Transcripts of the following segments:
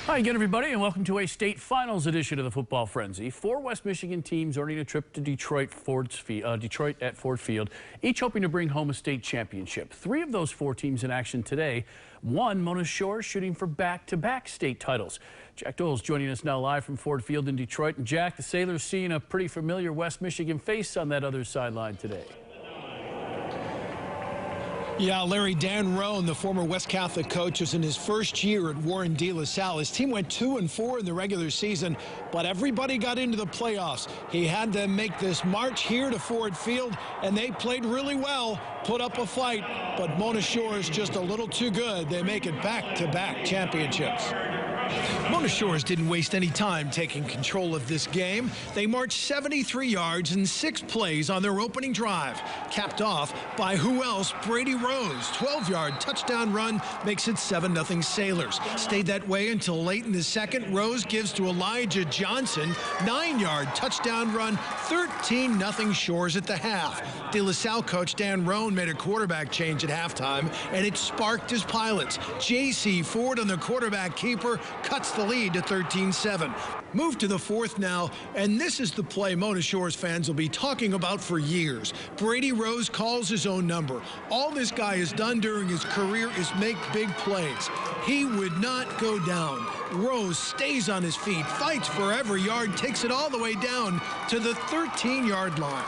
Hi again, everybody, and welcome to a state finals edition of the Football Frenzy. 4 West Michigan teams earning a trip to Detroit at Ford Field, each hoping to bring home a state championship. 3 of those 4 teams in action today. 1, Mona Shores, shooting for back-to-back state titles. Jack Doyle's joining us now live from Ford Field in Detroit. And Jack, the Sailors seeing a pretty familiar West Michigan face on that other sideline today. Yeah, Larry, Dan Roan, the former West Catholic coach, was in his first year at Warren De La Salle. His team went 2-4 in the regular season, but everybody got into the playoffs. He had them make this march here to Ford Field, and they played really well, put up a fight, but Mona Shores just a little too good. They make it back-to-back championships. Mona Shores didn't waste any time taking control of this game. They marched 73 yards in 6 plays on their opening drive, capped off by who else? Brady Rose. 12-yard touchdown run makes it 7-0 Sailors. Stayed that way until late in the second. Rose gives to Elijah Johnson. 9-yard touchdown run, 13-0 Shores at the half. De La Salle coach Dan Roan made a quarterback change at halftime, and it sparked his pilots. J.C. Ford on the quarterback keeper cuts the lead to 13-7. Move to the 4th now, and this is the play Mona Shores fans will be talking about for years. Brady Rose calls his own number. All this guy has done during his career is make big plays. He would not go down. Rose stays on his feet, fights for every yard, takes it all the way down to the 13-yard line.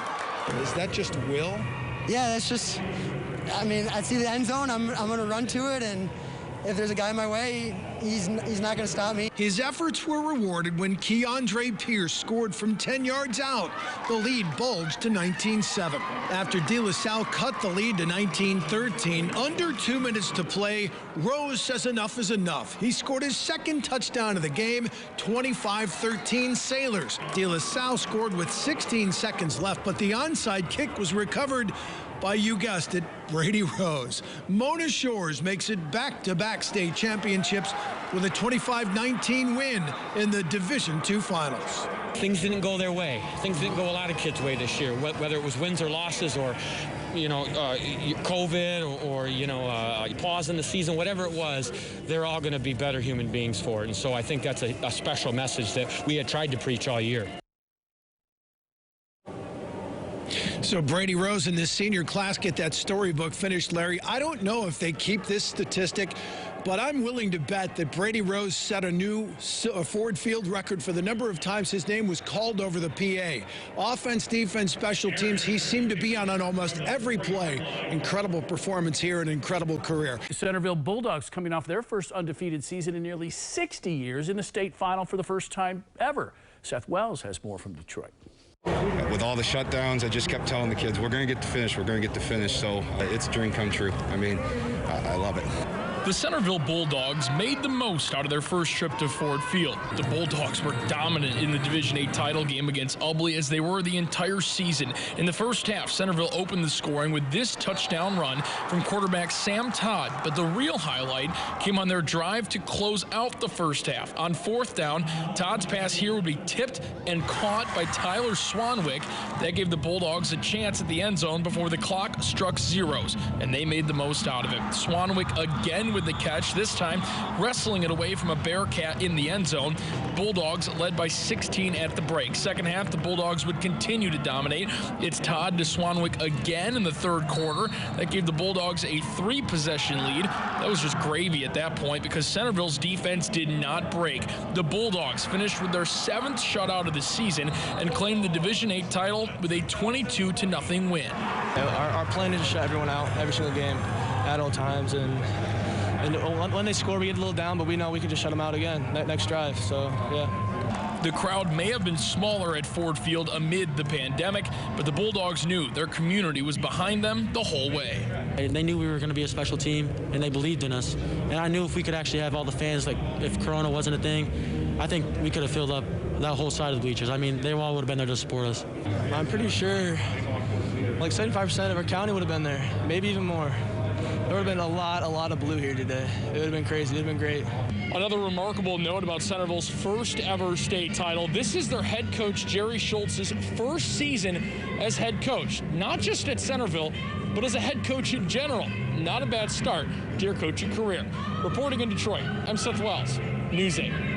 Is that just will? Yeah, that's just, I mean, I see the end zone, I'm going to run to it, and if there's a guy in my way, he's not going to stop me. His efforts were rewarded when Keandre Pierce scored from 10 yards out. The lead bulged to 19-7. After De La Salle cut the lead to 19-13, under 2 minutes to play, Rose says enough is enough. He scored his 2nd touchdown of the game, 25-13 Sailors. De La Salle scored with 16 seconds left, but the onside kick was recovered by, you guessed it, Brady Rose. Mona Shores makes it back-to-back state championships with a 25-19 win in the Division II Finals. Things didn't go their way. Things didn't go a lot of kids' way this year, whether it was wins or losses or, COVID or pause in the season, whatever it was, they're all going to be better human beings for it. And so I think that's a special message that we had tried to preach all year. So Brady Rose and this senior class get that storybook finished, Larry. I don't know if they keep this statistic, but I'm willing to bet that Brady Rose set a new Ford Field record for the number of times his name was called over the PA. Offense, defense, special teams, he seemed to be on almost every play. Incredible performance here, an incredible career. The Centreville Bulldogs coming off their first undefeated season in nearly 60 years in the state final for the first time ever. Seth Wells has more from Detroit. With all the shutdowns, I just kept telling the kids, we're going to get to finish, we're going to get to finish. So it's a dream come true. I mean, I love it. The Centreville Bulldogs made the most out of their first trip to Ford Field. The Bulldogs were dominant in the Division VIII title game against Ubly, as they were the entire season. In the first half, Centreville opened the scoring with this touchdown run from quarterback Sam Todd. But the real highlight came on their drive to close out the first half. On 4th down, Todd's pass here would be tipped and caught by Tyler Swanwick. That gave the Bulldogs a chance at the end zone before the clock struck zeros, and they made the most out of it. Swanwick again with the catch, this time wrestling it away from a Bearcat in the end zone. The Bulldogs led by 16 at the break. Second half, the Bulldogs would continue to dominate. It's Todd to Swanwick again in the 3rd quarter. That gave the Bulldogs a 3-possession lead. That was just gravy at that point because Centreville's defense did not break. The Bulldogs finished with their 7th shutout of the season and claimed the Division VIII title with a 22-0 win. Our plan is to shut everyone out every single game at all times, and when they score, we get a little down, but we know we can just shut them out again next drive. So, yeah. The crowd may have been smaller at Ford Field amid the pandemic, but the Bulldogs knew their community was behind them the whole way. They knew we were going to be a special team, and they believed in us. And I knew if we could actually have all the fans, like if Corona wasn't a thing, I think we could have filled up that whole side of the bleachers. I mean, they all would have been there to support us. I'm pretty sure like 75% of our county would have been there, maybe even more. There would have been a lot of blue here today. It would have been crazy. It would have been great. Another remarkable note about Centreville's first ever state title. This is their head coach, Jerry Schultz's first season as head coach. Not just at Centreville, but as a head coach in general. Not a bad start to your coaching career. Reporting in Detroit, I'm Seth Wells. News 8.